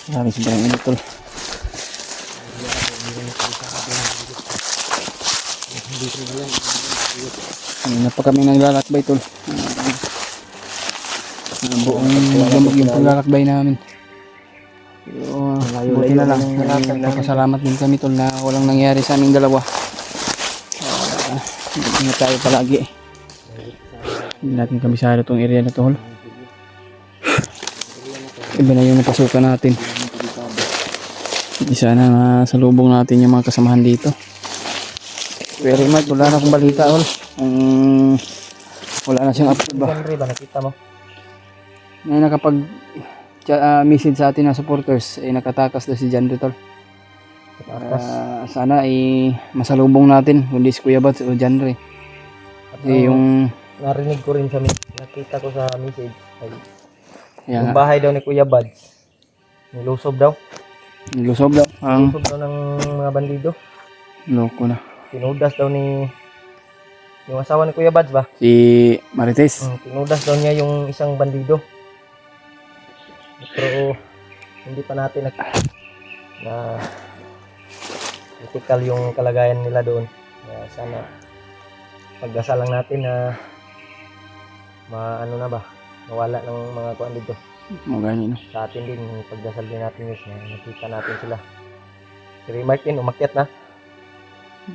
Grabe sobrang init tol. Kanina pa kami naglalakbay tol. Buong gamag yung paglalakbay namin. Pero buti na lang. Nagpapasalamat din kami tol na walang nangyari sa aming dalawa. Ingat tayo palagi. Hindi natin kabisado itong area na to. Iba na yung napasukan natin. Hindi sana nasalubong natin yung mga kasamahan dito. Very much, wala na akong balita wala na siyang upload ba? Nakita mo? May nakapag message sa atin na supporters ay nakatakas daw si Janre tol. Sana ay masalubong natin kundi si Kuya Bats o Janre. Kasi yung narinig ko rin sa nakita ko sa message ay yung bahay daw ni Kuya Bads nilusob daw nilusob daw ng mga bandido. Loko na. Tinudas daw ni yung asawa ni Kuya Bads ba? Si Marites. Tinudas daw niya yung isang bandido. Pero hindi pa natin na critical yung kalagayan nila doon. Sana pagdasal lang natin na mawala ng mga kuan dito. Magani no. Sa atin din, pagdasal din natin guys na nakita natin sila. Si Remark din, umakyat na.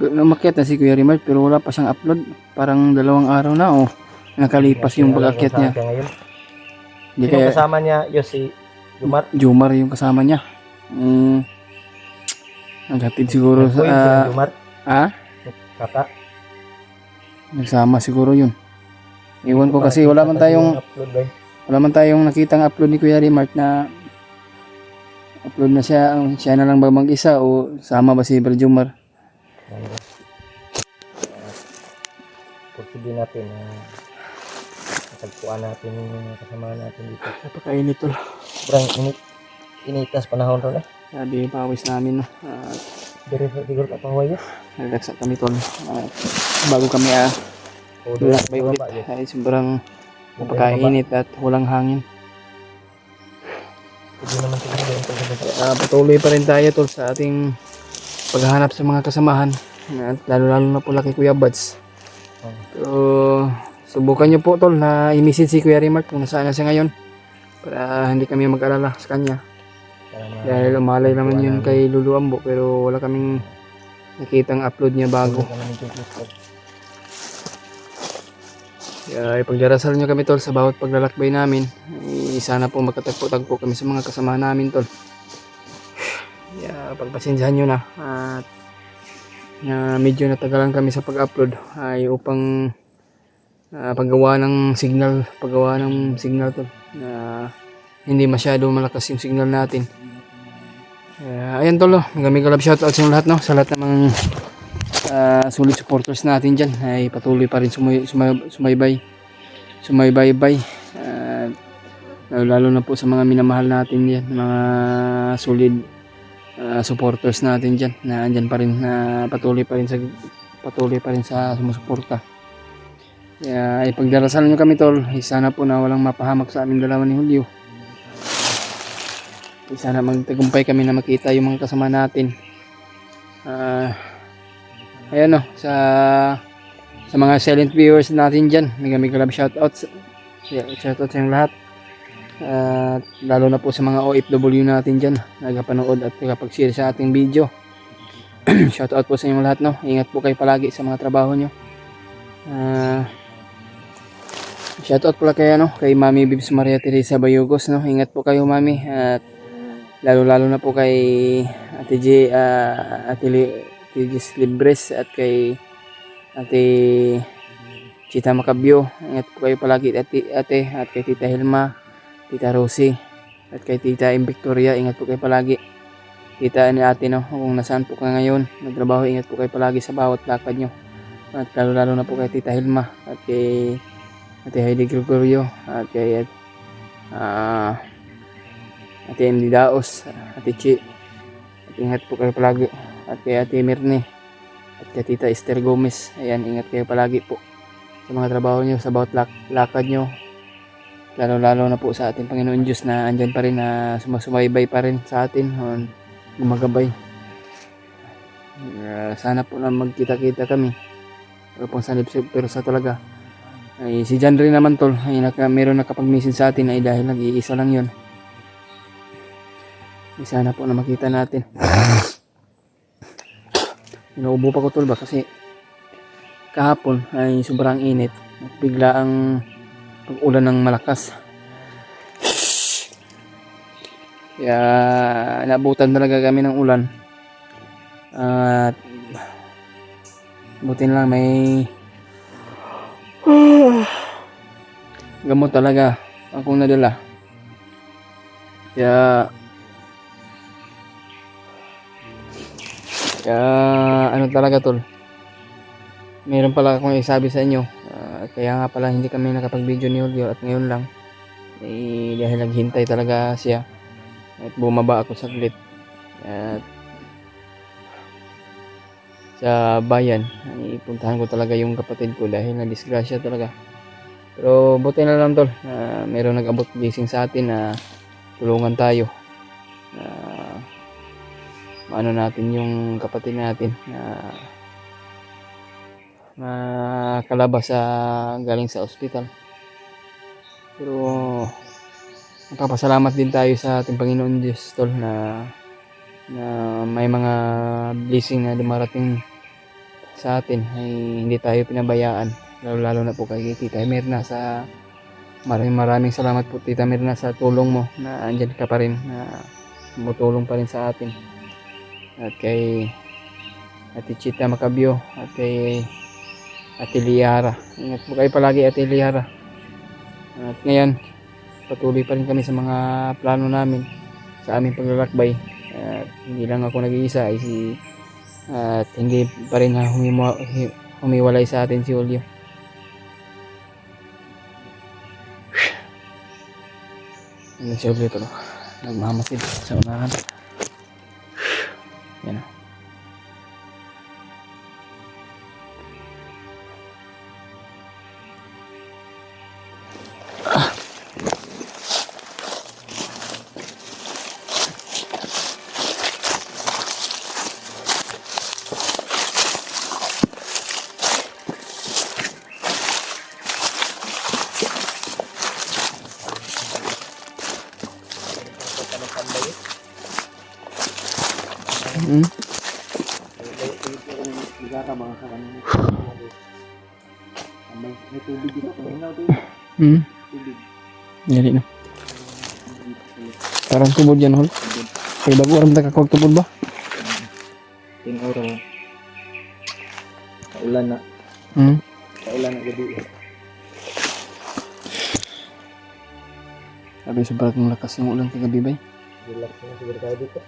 Umakyat na si Kuya Remark pero wala pa siyang upload. Parang 2 araw na nakalipas yung pag-akyat niya. Hindi kaya kasama niya yung si Jumar. Jumar yung kasama niya. Naghatid siguro sa Jumar. Kata. Nagsama siguro yun. Iwan ko kasi wala man tayong nakitang upload ni Kuya Remark na upload na siya na lang ba mag-isa o sama ba si Bro Jumar. Pagsabi natin natagpuan natin yung kasama natin dito. Napakainit tol. Sobrang initas panahon ron Sabi yung pawis namin no. Siguro kapaway yun. Relax kami tol. Bago kami lakbay ulit ay sobrang napakainit at walang hangin. Patuloy pa rin tayo tol sa ating paghahanap sa mga kasamahan at lalo na po kay Kuya Bads. So subukan nyo po tol na i-message si Kuya Remark kung nasaan na siya ngayon para hindi kami mag-alala sa kanya. Dahil umalay naman yun kay Lulu Ambo pero wala kaming nakitang upload niya bago. Kaya ipagdarasal nyo kami tol sa bawat paglalakbay namin. Sana po magkatagpo-tagpo kami sa mga kasama namin tol. Kaya pagpasensyahan nyo na at medyo natagalan kami sa pag-upload ay upang paggawa ng signal tol na hindi masyado malakas yung signal natin. Ayan tol, maraming love shoutout sa lahat no, sa lahat ng solid supporters natin dyan ay patuloy pa rin sumaybay lalo na po sa mga minamahal natin dyan, mga solid supporters natin dyan na andyan pa rin patuloy pa rin sa sumusuporta. Kaya ipagdarasal nyo kami tol, sana po na walang mapahamak sa aming dalawa ni Julio. Sana magtagumpay kami na makita yung mga kasama natin. Ayan sa mga silent viewers natin dyan, may love shoutout sa yung lahat. Lalo na po sa mga OFW natin dyan nagpapanood at nagpapag-share sa ating video. Shoutout po sa inyong lahat no. Ingat po kayo palagi sa mga trabaho nyo. Shoutout pala kay Mami Bibs Maria Teresa Bayugos no. Ingat po kayo Mami at lalo na po kay Ate Gis Libres at kay Ate Chita Macabio. Ingat po kayo palagi ate at kay Tita Hilma, Tita Rosie at kay Tita Victoria. Ingat po kayo palagi. Kita ni ate no, kung nasaan po ka ngayon nagtrabaho, ingat po kayo palagi sa bawat lakad nyo. At lalo na po kay Tita Hilma at kay Ate Heidi Gregorio at kay Ate Emily Daos, Ate Chi. At ingat po kayo palagi. At kay Ate Mirne at kay Tita Esther Gomez. Ayan, ingat kayo palagi po sa mga trabaho nyo, sa bawat lakad nyo. lalo-lalo na po sa ating Panginoon Diyos na andyan pa rin, na sumasubaybay pa rin sa atin, gumagabay. Sana po na magkita-kita kami. Pero pong sanib-sib, pero sa talaga ay si John rin naman tol, ay meron nakapag-message sa atin ay dahil nag-iisa lang yun. Sana po na makita natin. Inuubo pa ko tol ba kasi kahapon ay sobrang init at bigla ang pag-ulan ng malakas. Kaya naabutan talaga kami ng ulan. At buti na lang may gamot talaga akong nadala. Kaya ano talaga tol, meron pala akong isabi sa inyo. Kaya nga pala hindi kami nakapag-video ni Julio at ngayon lang dahil naghintay talaga siya at bumaba ako saglit at sa bayan ay puntahan ko talaga yung kapatid ko dahil na disgrasya talaga. Pero buti na lang tol, meron nag-abot blessing sa atin na tulungan tayo na maano natin yung kapatid natin na makalabas sa galing sa ospital. Pero napapasalamat din tayo sa ating Panginoon Diyos tol na may mga blessing na dumarating sa atin ay hindi tayo pinabayaan, lalo na po kay Tita Mirna. Sa maraming salamat po Tita Mirna sa tulong mo, na andyan ka pa rin, na tumutulong pa rin sa atin, at kay Ate Chita Macabio at kay Ate Liara. Ingat po kayo palagi Ate Liara. At ngayon patuloy pa rin kami sa mga plano namin sa aming paglalakbay. At hindi lang ako nag-iisa, ay at hindi pa rin humiwalay sa atin si Julio. Ano si Julio to, nagmamasid sa unahan. Yan. Jadi na. Parang tubod yan hol. Kaya bago aram na kakawag tubod ba? Ting araw. Kaulan na. Kaulan na gabi. Sabi sobrang lakas ng ulan kagabi bay. Relax na siguro tayo dito.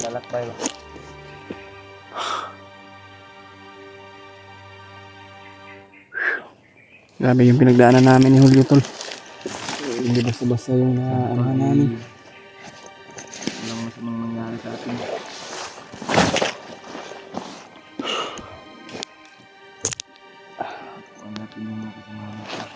Lalakbay ba? Grabe yung pinagdaanan namin ni Julio tol. Hindi basta-basta yung naanahan namin. Walang masamang mangyari sa atin. Huwag natin yung makasama natin.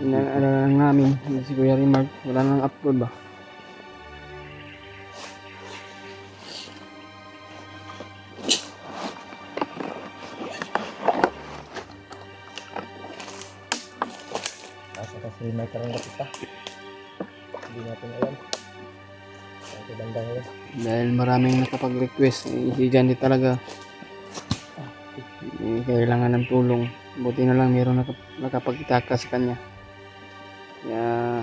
Ano lang namin, si Kuya Remark, wala nang upload ba? Kasi may karangga kita. Hindi natin alam. Sa bandang yan. Dahil maraming nakapag-request, si Jandy talaga kailangan ng tulong. Buti na lang mayroon nakapagtaka sa kanya. Kaya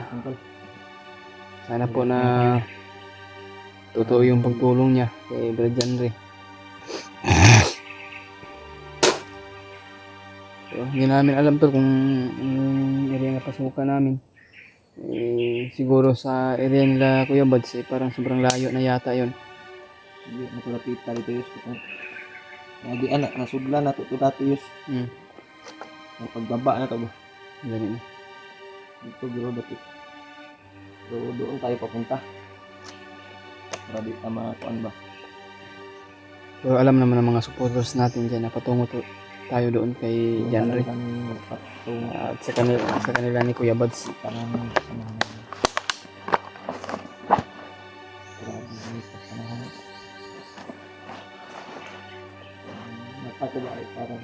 sana po na totoo yung pagtulong niya kay Brad Janry. So, hindi namin alam to kung area na pasukan namin. Siguro sa area nila Kuya Bads, parang sobrang layo na yata yon. Hindi nakulapit tali tayo. Hindi anak, nasudla na ito dati yus. Pagbaba na ito ba? Ganun na. Dito biro dati. So doon tayo papunta. para di tama kuan ba. Pero alam naman ng mga supporters natin dyan na patungo tayo doon kay Janre. Kami magpatungo At sa kanila ni Kuya Buds. panahon sa mga grabe ni sa panahon. Napatuwa ay parang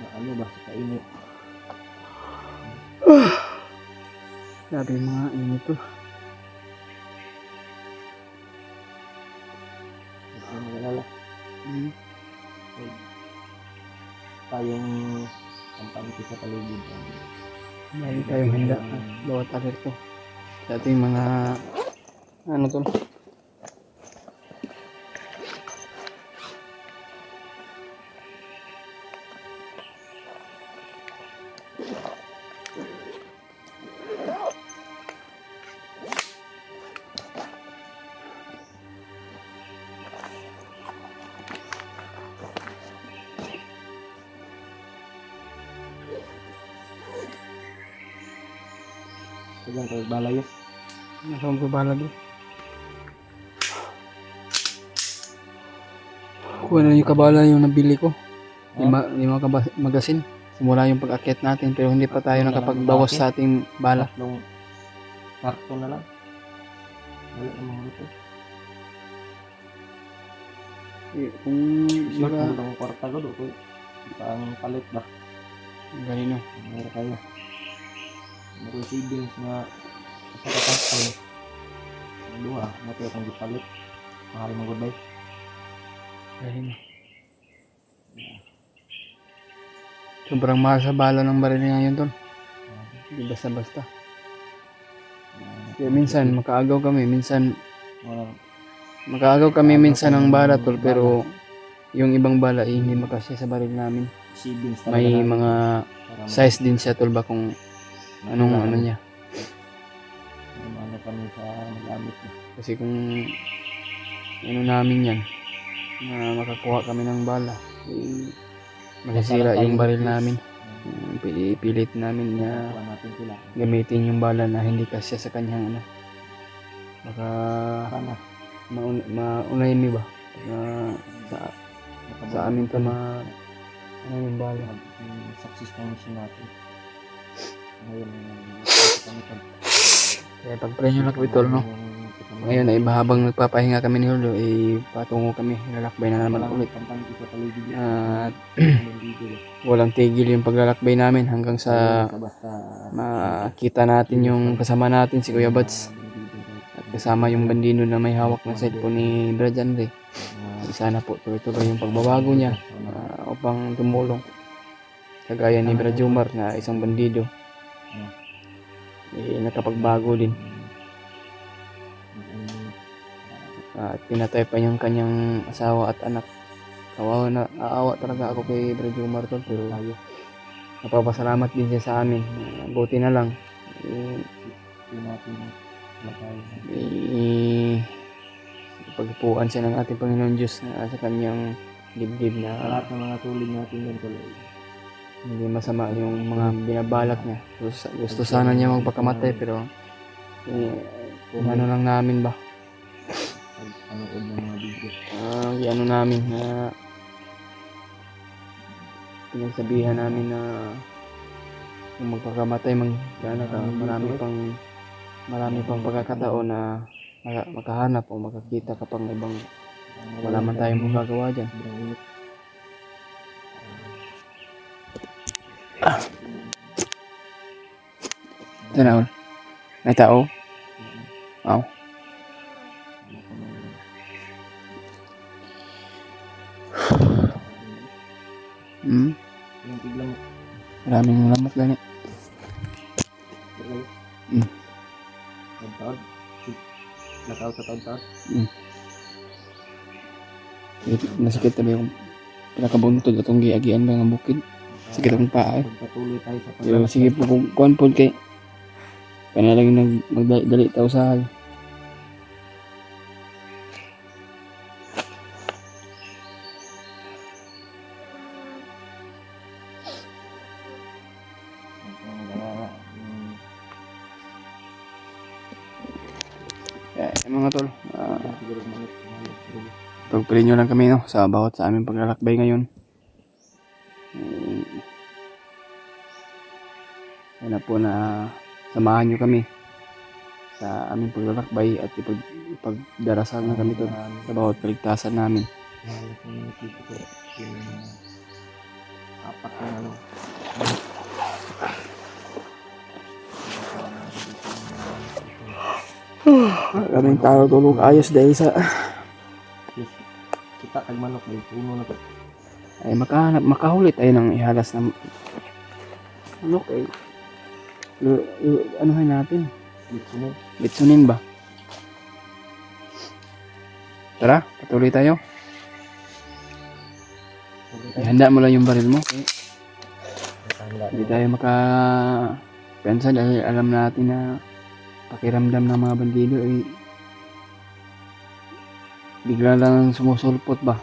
na ano ba sa kainit. Grabe yung mga init to. Kasi magalala Hmm. tayong kampante sa paligid. Lagi tayong handa. Bawat alerto. Sa ating mga ano to. Kailan tayo balayos? Nasa magbabala doon. Kung ano yung kabala yung nabili ko. Lima magasin. Simula yung pag-akyat natin pero hindi pa tayo nakapagbawas sa ating bala. Tatlong karton na lang. Wala na mga ito. Kung Short baga, mo lang kwarta ko doon. Pang palit ba? ganino. Meron kayo. Meron savings nga sa kataston. Ang duha, natin akong gipalit. Mahal mo goodbye. Ganino. Sobrang mahal sa bala ng baril ngayon tol. Hindi basta-basta. Kaya minsan makaagaw kami, minsan ng bala tol pero yung ibang bala hindi makasya sa baril namin. Savings May mga size din siya tol ba kung anong ano niya. Ano kami sa magamit niya. Kasi kung ano namin yan na makakuha kami ng bala masisira yung baril namin. Pilit namin na Kuha natin sila. gamitin yung bala na hindi kasya sa kanyang ano. Baka Sana. maunay mi ba? Sa amin to ano yung bala. Success ng mission natin. Ngayon, kami pag Kaya pag-pray nyo na kapitol no. Ngayon ay habang nagpapahinga kami ni Julio ay patungo kami. Lalakbay na naman ulit. At walang tigil yung paglalakbay namin hanggang sa makita natin yung kasama natin si Kuya Buds. At kasama yung bandino na may hawak na cellphone ni Brad Andre. Sana po tuloy-tuloy yung pagbabago niya upang tumulong. Kagaya ni Brad Jumar na isang bandido. Nakapagbago din. At pinatay pa yung kanyang asawa at anak. Aawa talaga ako kay Brad Jumar tol pero napapasalamat din siya sa amin. Buti na lang. Pagpuan siya ng ating Panginoon Diyos na sa kanyang dibdib na lahat ng mga tulid natin din tuloy. Hindi masama yung mga binabalak niya. Gusto sana niya magpakamatay pero ano lang namin ba? Panood ng mga video. Ano namin na pinagsabihan namin na kung magpakamatay sana ka marami pang pagkakataon na makahanap o makakita ka pang ibang wala man tayong magagawa dyan. Tanaw. May tao? Wow. Maraming lamok gani. Nakaw sa taon-taon. Nasakit tabi yung pinakabuntod atong giagian ba nga bukid. Sakit akong paa eh. Pagpatuloy tayo sa Pero sige po kung kuan po kay kanang magdali tao sa Kaya mga tol, pagpili nyo lang kami no, sa bawat sa aming paglalakbay ngayon. Sana po na samahan nyo kami sa aming paglalakbay at ipagdarasal na kami tol sa bawat kaligtasan namin. Apat na ano. Kaming tao tulog ayos dahil sa Kita kag manok may puno na to. ay makahuli tayo ng ihalas na manok eh. Anuhin natin, Bitsunod. bitsunin ba? Tara, patuloy tayo. Ihanda mo lang yung baril mo. Hindi tayo makapensa dahil alam natin na pakiramdam ng mga bandido ay bigla lang sumusulpot ba?